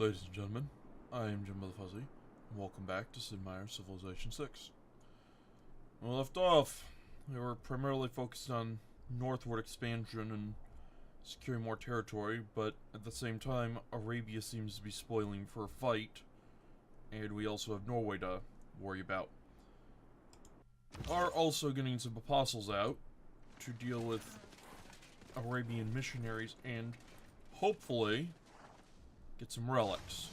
Ladies and gentlemen, I am Jim the Fuzzy, and welcome back to Sid Meier's Civilization 6. When we left off, we were primarily focused on northward expansion and securing more territory, but at the same time, Arabia seems to be spoiling for a fight, and we also have Norway to worry about. We are also getting some apostles out to deal with Arabian missionaries and, hopefully, get some relics.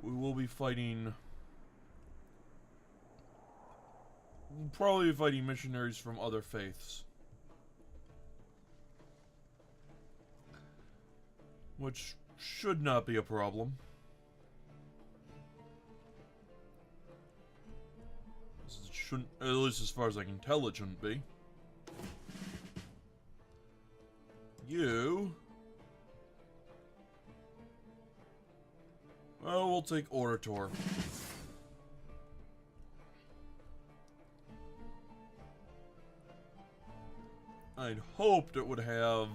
We will be fighting... We'll probably be fighting missionaries from other faiths. Which should not be a problem. It shouldn't, at least as far as I can tell, it shouldn't be. You... Well, we'll take Orator. I'd hoped it would have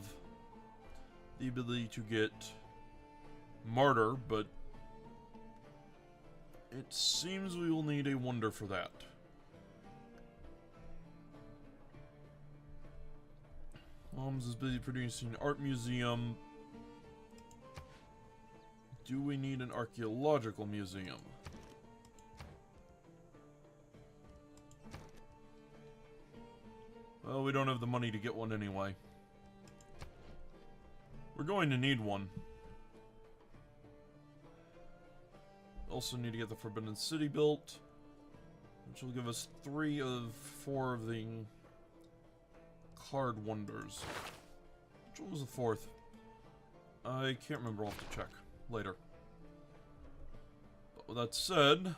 the ability to get Martyr, but it seems we will need a Wonder for that. Mom's is busy producing an art museum. Do we need an archaeological museum? Well, we don't have the money to get one anyway. We're going to need one. Also need to get the Forbidden City built, which will give us 3 of 4 of the card wonders. Which was the 4th? I can't remember, I'll have to check later. But with that said,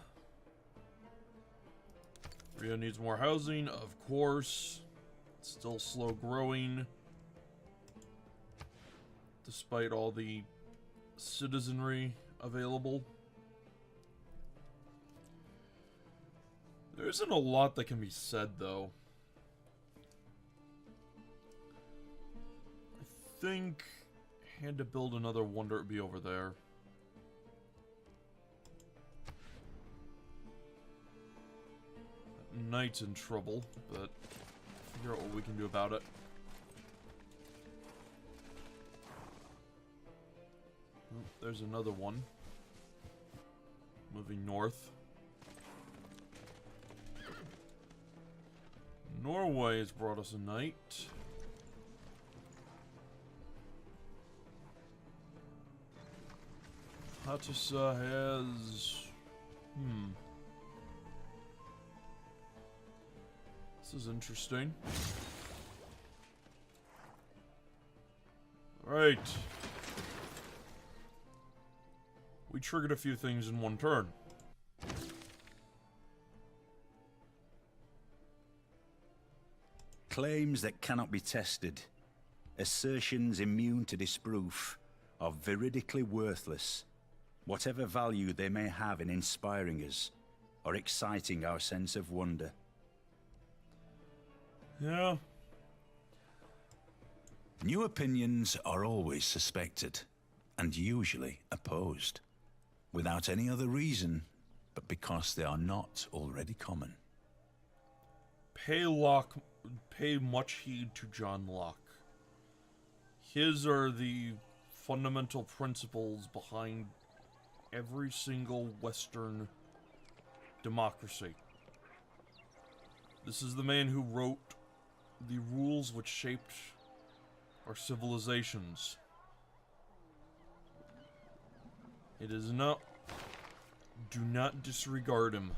Rio needs more housing, of course. It's still slow growing, despite all the citizenry available. There isn't a lot that can be said, though. I think I had to build another wonder, it'd be over there. That knight's in trouble, but figure out what we can do about it. Oh, there's another one. Moving north. Norway has brought us a knight. Hattusa has... This is interesting. Alright. We triggered a few things in one turn. Claims that cannot be tested, assertions immune to disproof, are veridically worthless, whatever value they may have in inspiring us, or exciting our sense of wonder. Yeah. New opinions are always suspected, and usually opposed, without any other reason, but because they are not already common. Pay much heed to John Locke. His are the fundamental principles behind every single Western democracy. This is the man who wrote the rules which shaped our civilizations. It is not... Do not disregard him.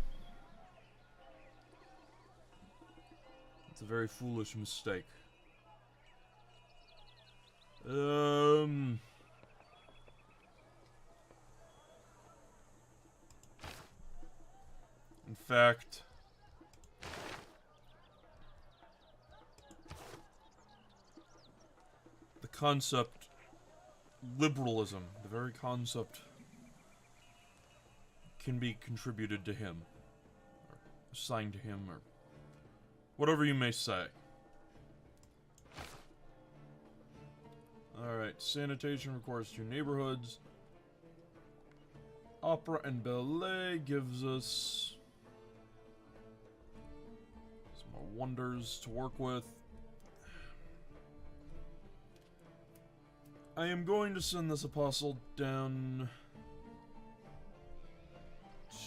It's a very foolish mistake. In fact, the concept, liberalism, the very concept, can be contributed to him, or assigned to him, or whatever you may say. Alright, sanitation requires 2 neighborhoods. Opera and ballet gives us some more wonders to work with. I am going to send this apostle down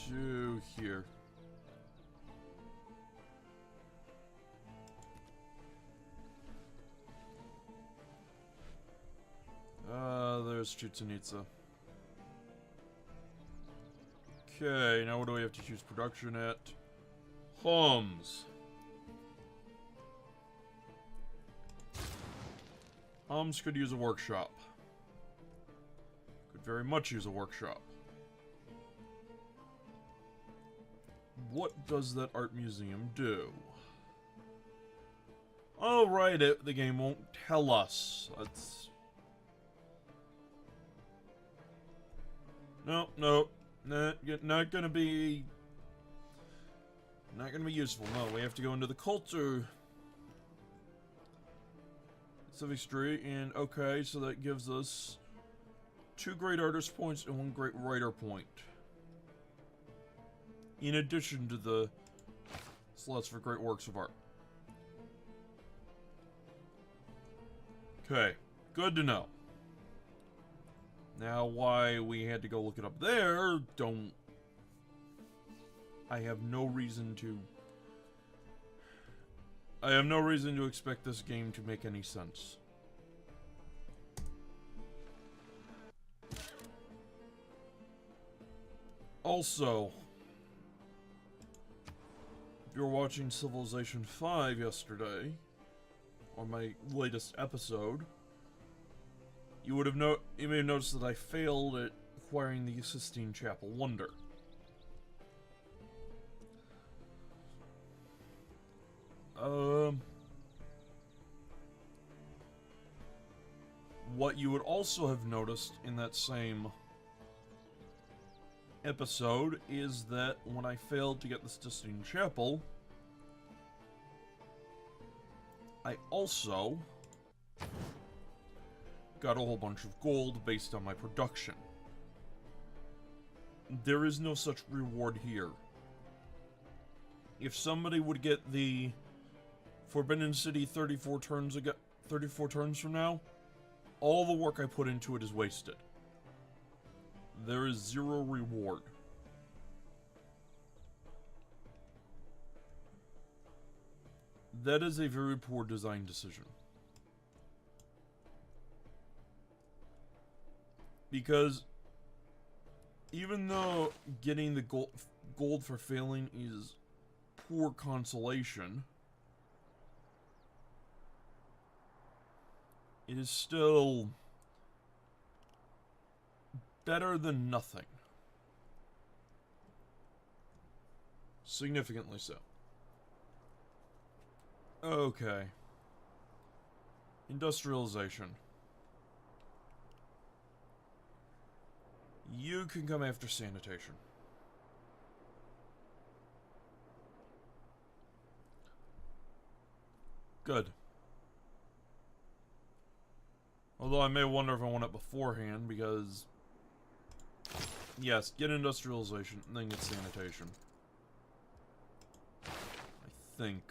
to here. There's Chutsanitsa. Okay, now what do we have to choose production at? Homs. Homs could use a workshop. Could very much use a workshop. What does that art museum do? Oh, right, the game won't tell us. That's... No, not gonna be useful. No, we have to go into the culture Civ6 tree, and okay, so that gives us 2 great artist points and 1 great writer point. In addition to the slots for great works of art. Okay, good to know. Now, why we had to go look it up there, I have no reason to expect this game to make any sense. Also, if you were watching Civilization 5 yesterday, or my latest episode, you may have noticed that I failed at acquiring the Sistine Chapel Wonder. What you would also have noticed in that same episode is that when I failed to get the Sistine Chapel, I also got a whole bunch of gold based on my production. There is no such reward here. If somebody would get the Forbidden City 34 turns from now, all the work I put into it is wasted. There is 0 reward. That is a very poor design decision. Because even though getting the gold for failing is poor consolation, it is still better than nothing. Significantly so. Okay. Industrialization. You can come after sanitation. Good. Although I may wonder if I want it beforehand, because... Yes, get industrialization, and then get sanitation. I think.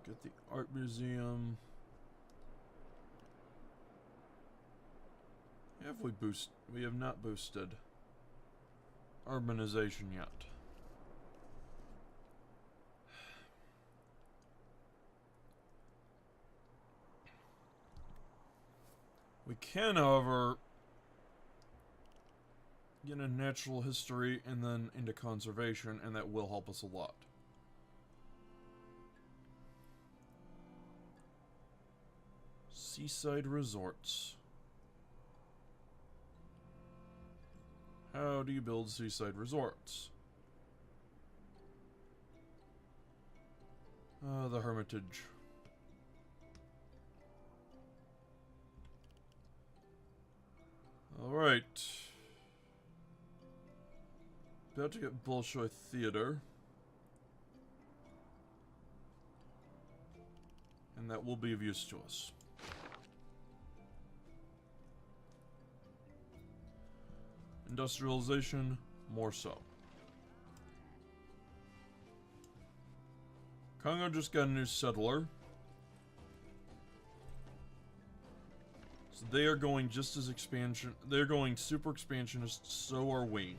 Get the art museum. We have not boosted urbanization yet. We can, however, get a natural history and then into conservation, and that will help us a lot. Seaside resorts. How do you build seaside resorts? The Hermitage. Alright. About to get Bolshoi Theater. and that will be of use to us. Industrialization, more so. Congo just got a new settler. So they are going just as expansion. They're going super expansionist, so are we.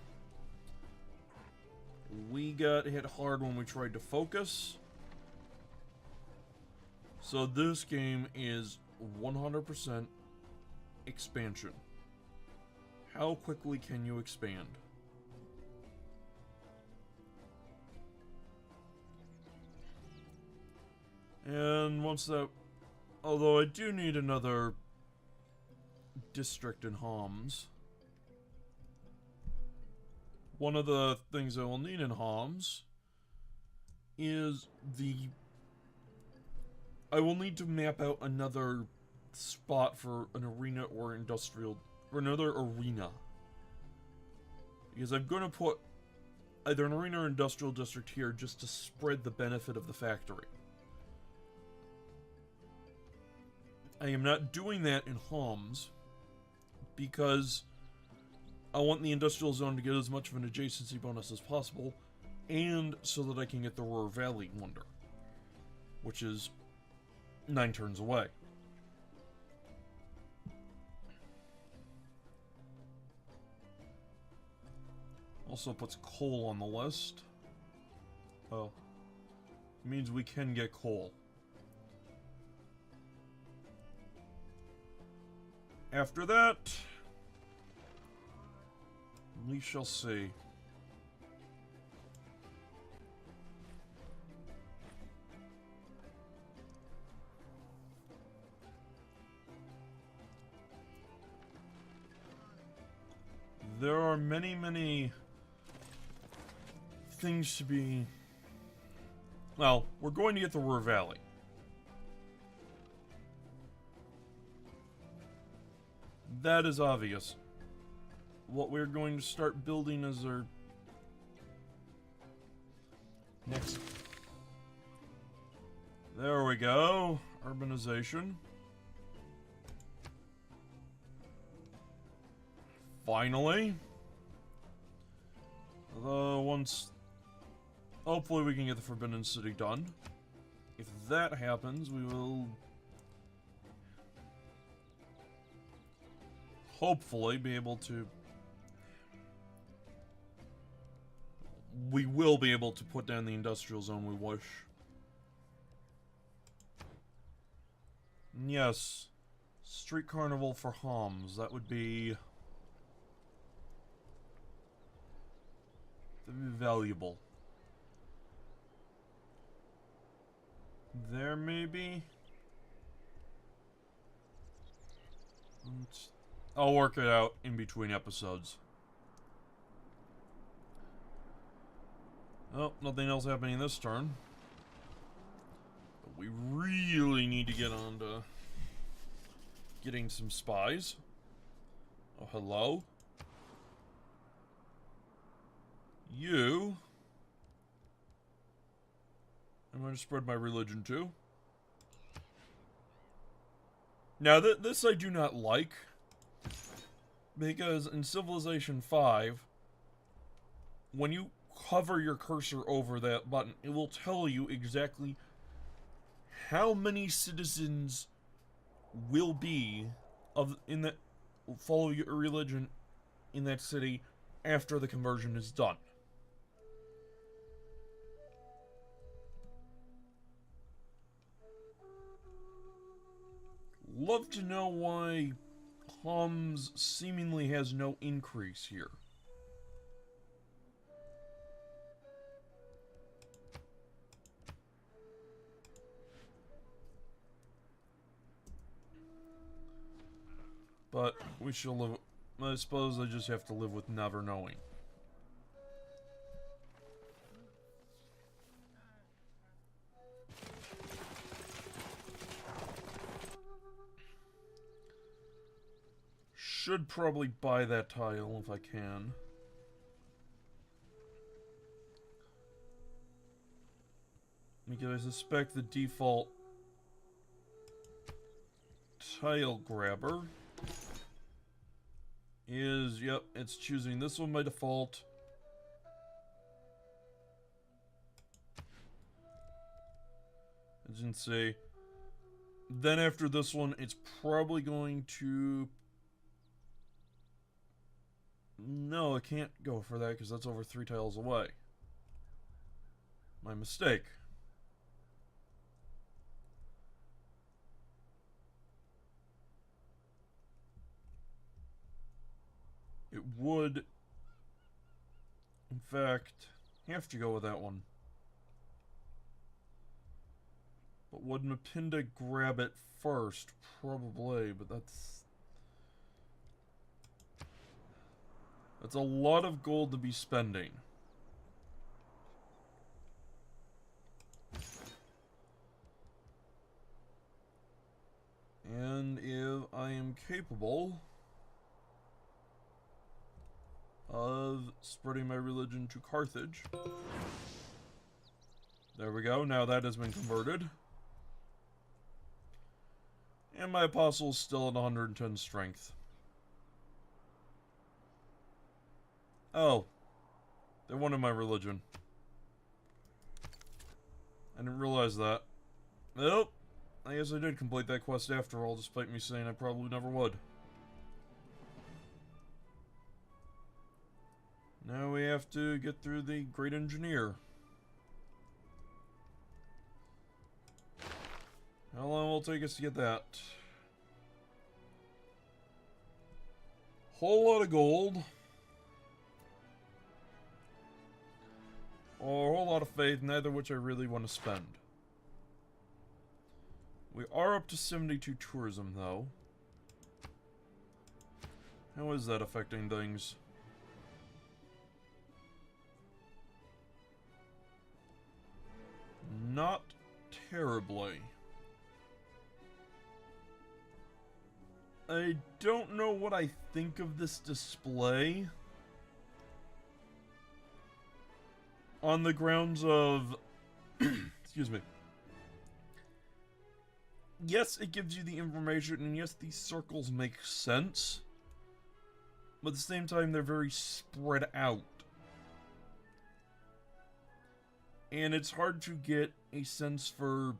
We got hit hard when we tried to focus. So this game is 100% expansion. How quickly can you expand? And once that... Although I do need another district in Homs. One of the things I will need in Homs is I will need to map out another spot for an arena or industrial... or another arena. Because I'm going to put either an arena or industrial district here just to spread the benefit of the factory. I am not doing that in Homs because I want the industrial zone to get as much of an adjacency bonus as possible, and so that I can get the Ruhr Valley Wonder, which is 9 turns away. Also puts coal on the list. Oh. It means we can get coal. After that, we shall see. There are many, many things to be... Well, we're going to get the Ruhr Valley. That is obvious. What we're going to start building is our next... There we go. Urbanization. Finally. Although once... Hopefully we can get the Forbidden City done. If that happens, we will... hopefully be able to... We will be able to put down the industrial zone we wish. Yes. Street Carnival for Homs. That would be... that'd be valuable. There maybe? I'll work it out in between episodes. Oh, nothing else happening this turn. But we really need to get on to getting some spies. Oh, hello? You... I'm going to spread my religion too. Now, this I do not like. Because in Civilization 5, when you hover your cursor over that button, it will tell you exactly how many citizens will be follow your religion in that city after the conversion is done. Love to know why Homs seemingly has no increase here. But we shall live... I suppose I just have to live with never knowing. Should probably buy that tile if I can. Because I suspect the default tile grabber is, yep, it's choosing this one by default. As you can see. Then after this one, it's probably going to... No, I can't go for that because that's over 3 tiles away. My mistake. It would, in fact, have to go with that one. But would Mapinda grab it first? Probably, but that's a lot of gold to be spending. And if I am capable of spreading my religion to Carthage. There we go, now that has been converted. And my apostle's still at 110 strength. Oh. They wanted my religion. I didn't realize that. Nope. I guess I did complete that quest after all, despite me saying I probably never would. Now we have to get through the Great Engineer. How long will it take us to get that? Whole lot of gold. Or a whole lot of faith, neither of which I really want to spend. We are up to 72 tourism, though. How is that affecting things? Not terribly. I don't know what I think of this display. On the grounds of... excuse me. Yes, it gives you the information, and yes, these circles make sense. But at the same time, they're very spread out. And it's hard to get a sense for...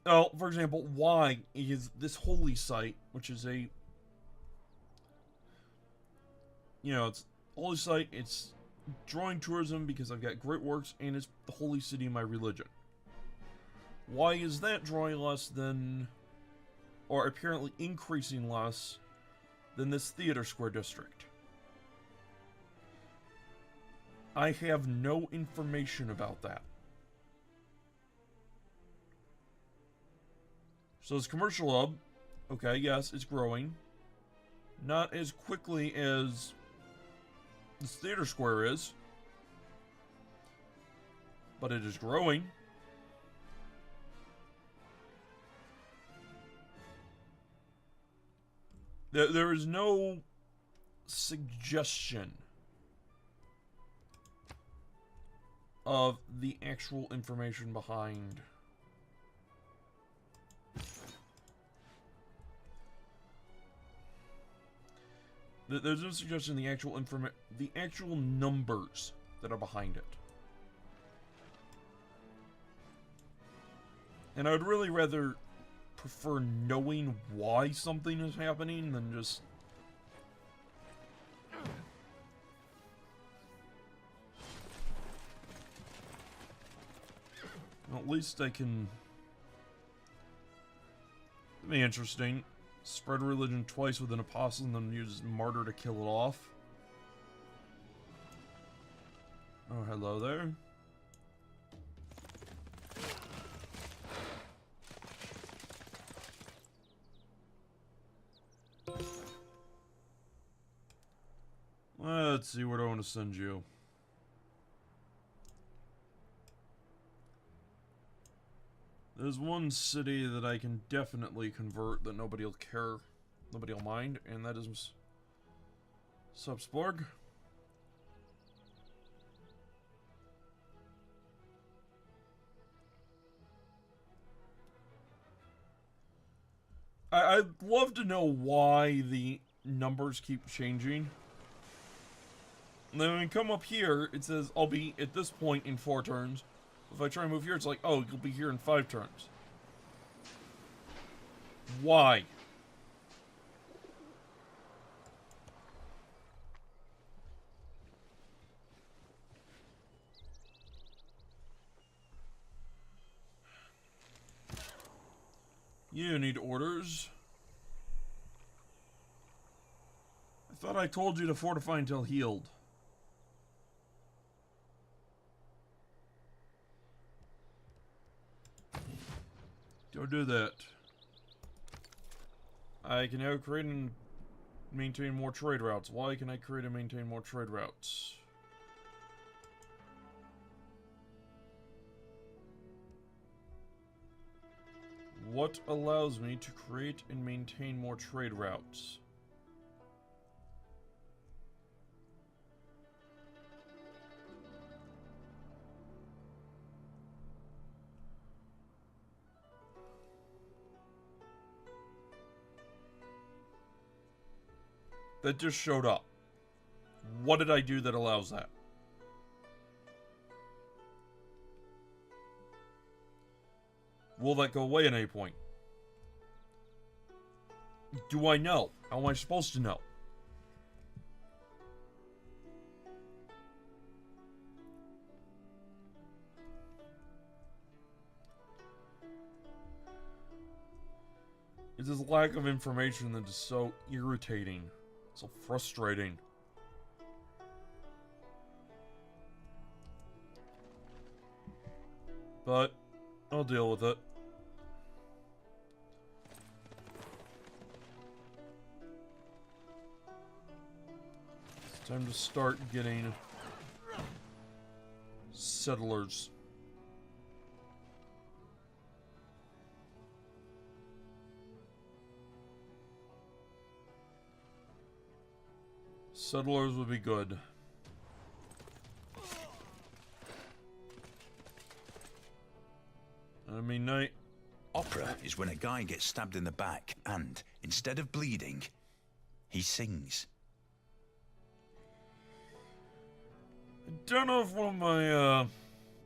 Oh, for example, why is this holy site, which is a... You know, it's holy site, it's drawing tourism because I've got great works, and it's the holy city of my religion. Why is that drawing less than... or apparently increasing less than this theater square district? I have no information about that. So this commercial hub, okay, yes, it's growing. Not as quickly as this theater square is, but it is growing. There is no suggestion of the actual information behind. There's no suggestion of the actual numbers that are behind it. And I would really rather prefer knowing why something is happening than just... Well, at least I can... It'd be interesting. Spread religion twice with an apostle and then use martyr to kill it off. Oh, hello there. Let's see, where do I want to send you? There's one city that I can definitely convert that nobody will care, nobody will mind, and that is Subsborg. I'd love to know why the numbers keep changing. And then when we come up here, it says I'll be at this point in 4 turns. If I try and move here, it's like, oh, you'll be here in 5 turns. Why? You need orders. I thought I told you to fortify until healed. Don't do that. I can now create and maintain more trade routes. Why can I create and maintain more trade routes? What allows me to create and maintain more trade routes? That just showed up. What did I do that allows that? Will that go away at any point? Do I know? How am I supposed to know? It's this lack of information that is so irritating. So frustrating. But I'll deal with it. It's time to start getting settlers. Settlers would be good. I mean, Opera is when a guy gets stabbed in the back and, instead of bleeding, he sings. I don't know if one of my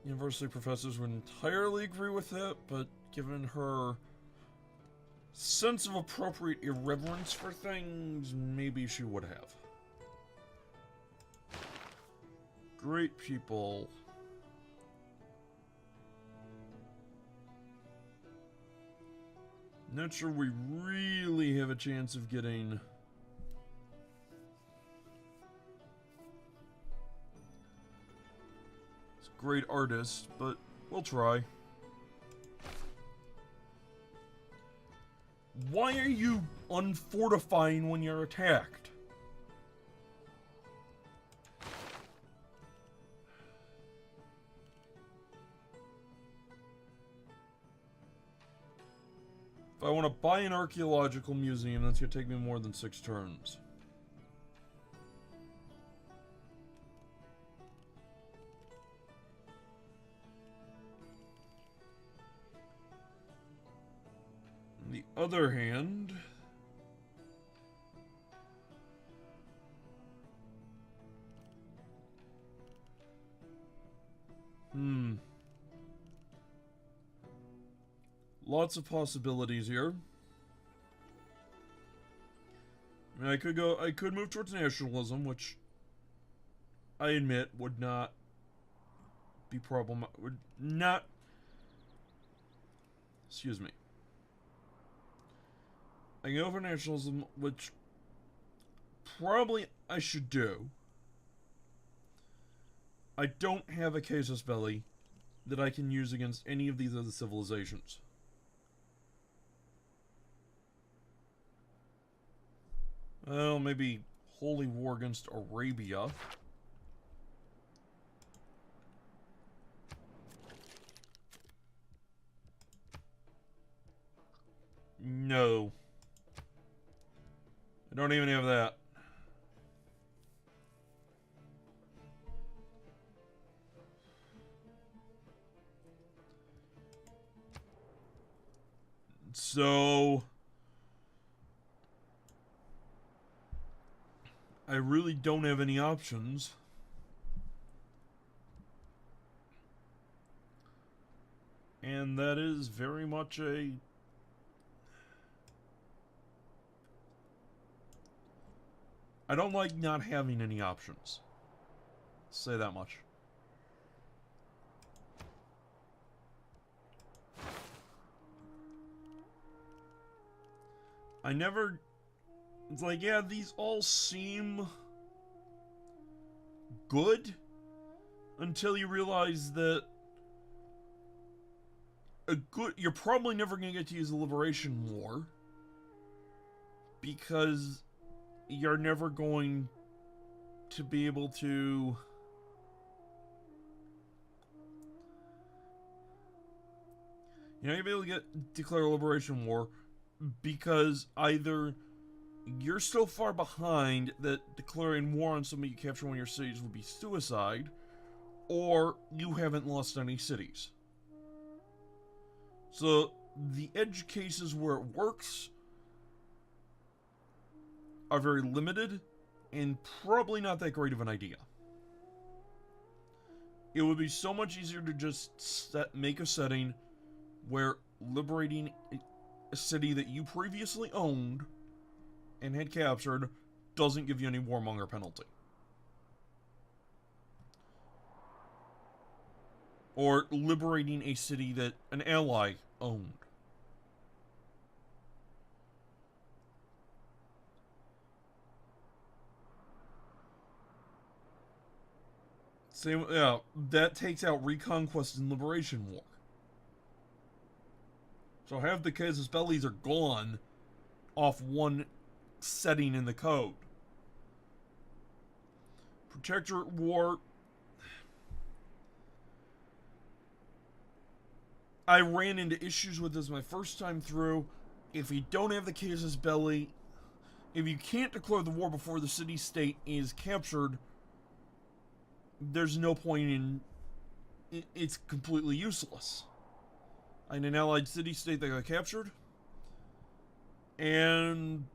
university professors would entirely agree with that, but given her sense of appropriate irreverence for things, maybe she would have. Great people. Not sure we really have a chance of getting this great artist, but we'll try. Why are you unfortifying when you're attacked? If I want to buy an archaeological museum, that's going to take me more than 6 turns. On the other hand, lots of possibilities here. I mean, I could move towards nationalism, which I admit would not be excuse me. I can go for nationalism, which probably I should do. I don't have a casus belli that I can use against any of these other civilizations. Well, maybe holy war against Arabia. No. I don't even have that. So I really don't have any options. And that is very much a... I don't like not having any options. Say that much. I never... It's like, yeah, these all seem good until you realize that you're probably never going to get to use a Liberation War because you're never going to be able to you'll be able to declare a Liberation War because either you're so far behind that declaring war on somebody you capture one of your cities would be suicide, or you haven't lost any cities. So, the edge cases where it works are very limited and probably not that great of an idea. It would be so much easier to just make a setting where liberating a city that you previously owned and had captured doesn't give you any warmonger penalty. Or liberating a city that an ally owned. Same, yeah, that takes out Reconquest and Liberation War. So half the casus bellis are gone off one setting in the code. Protectorate War... I ran into issues with this my first time through. If you don't have the casus belli, if you can't declare the war before the city-state is captured, there's no point in... It's completely useless. I had an allied city-state that got captured, and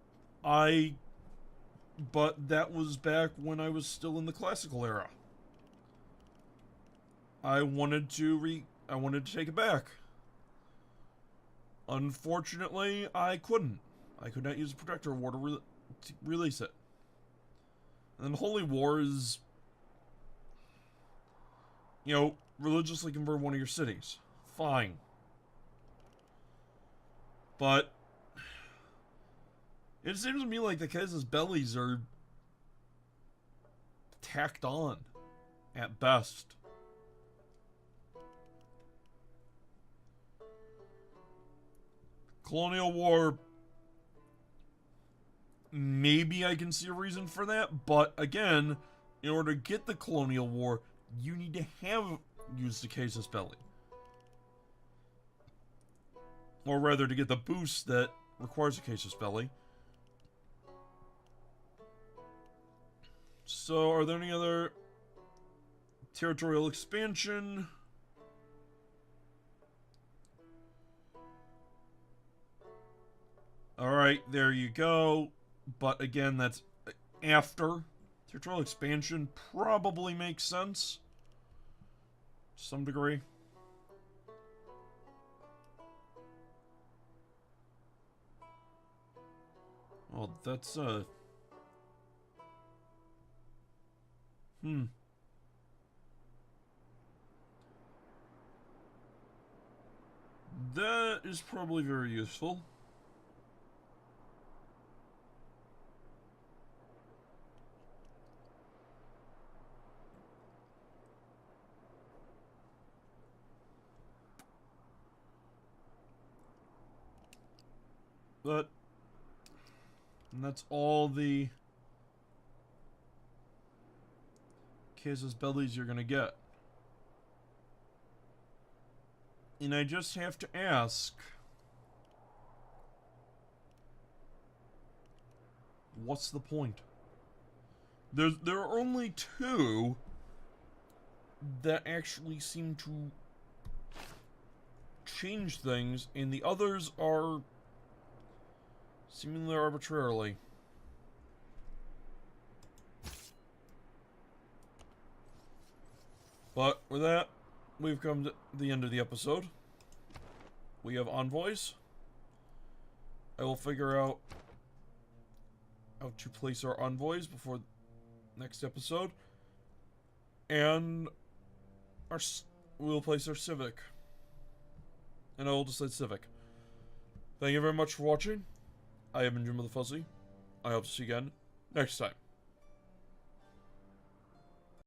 but that was back when I was still in the classical era. I wanted to take it back. Unfortunately, I couldn't. I could not use a Protector War to release it. And then Holy War is, religiously convert one of your cities. Fine. But it seems to me like the casus bellis are tacked on at best. Colonial War, maybe I can see a reason for that, but again, in order to get the Colonial War, you need to have used the casus belli. Or rather, to get the boost that requires a casus belli. So, are there any other territorial expansion? Alright, there you go. But again, that's after. Territorial expansion probably makes sense. To some degree. Well, that's, That is probably very useful. And that's all the casus bellis you're gonna get. And I just have to ask, what's the point? There are only two that actually seem to change things, and the others are seemingly arbitrarily. But with that, we've come to the end of the episode. We have envoys. I will figure out how to place our envoys before next episode. And we'll place our civic. And I will decide civic. Thank you very much for watching. I have been Jim of the Fuzzy. I hope to see you again next time.